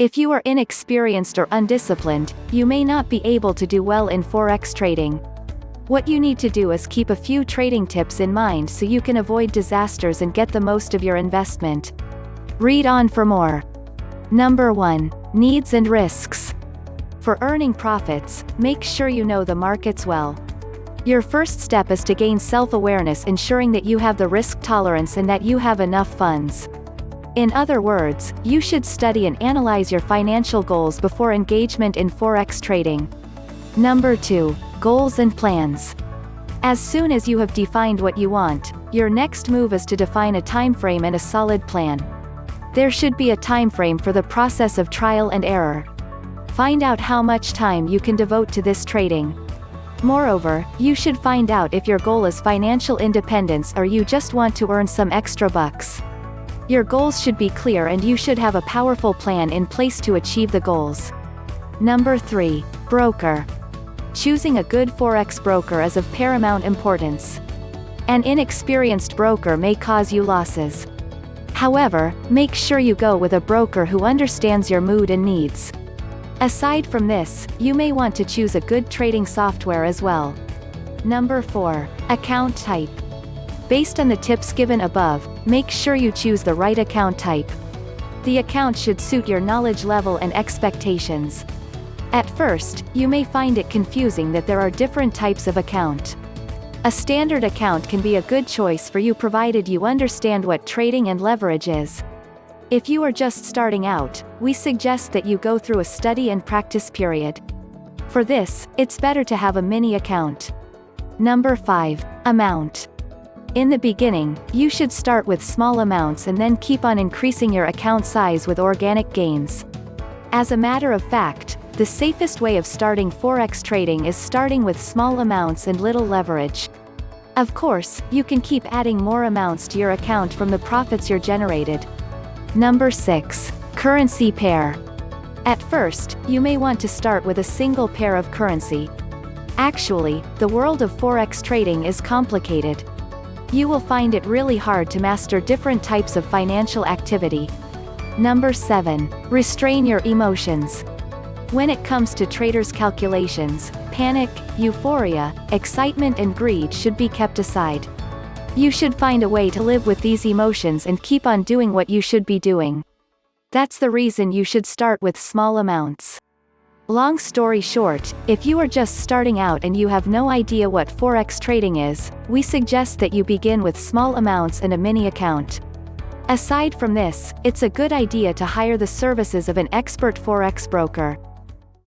If you are inexperienced or undisciplined, you may not be able to do well in Forex trading. What you need to do is keep a few trading tips in mind so you can avoid disasters and get the most of your investment. Read on for more. Number 1. Needs and risks. For earning profits, make sure you know the markets well. Your first step is to gain self-awareness, ensuring that you have the risk tolerance and that you have enough funds. In other words, you should study and analyze your financial goals before engagement in Forex trading. Number 2. Goals and plans. As soon as you have defined what you want, your next move is to define a time frame and a solid plan. There should be a time frame for the process of trial and error. Find out how much time you can devote to this trading. Moreover, you should find out if your goal is financial independence or you just want to earn some extra bucks. Your goals should be clear and you should have a powerful plan in place to achieve the goals. Number 3. Broker. Choosing a good Forex broker is of paramount importance. An inexperienced broker may cause you losses. However, make sure you go with a broker who understands your mood and needs. Aside from this, you may want to choose a good trading software as well. Number 4. Account type. Based on the tips given above, make sure you choose the right account type. The account should suit your knowledge level and expectations. At first, you may find it confusing that there are different types of account. A standard account can be a good choice for you provided you understand what trading and leverage is. If you are just starting out, we suggest that you go through a study and practice period. For this, it's better to have a mini account. Number 5. Amount. In the beginning, you should start with small amounts and then keep on increasing your account size with organic gains. As a matter of fact, the safest way of starting Forex trading is starting with small amounts and little leverage. Of course, you can keep adding more amounts to your account from the profits you're generated. Number 6. Currency pair. At first, you may want to start with a single pair of currency. Actually, the world of Forex trading is complicated. You will find it really hard to master different types of financial activity. Number 7. Restrain your emotions. When it comes to traders' calculations, panic, euphoria, excitement and greed should be kept aside. You should find a way to live with these emotions and keep on doing what you should be doing. That's the reason you should start with small amounts. Long story short, if you are just starting out and you have no idea what Forex trading is, we suggest that you begin with small amounts and a mini account. Aside from this, it's a good idea to hire the services of an expert Forex broker.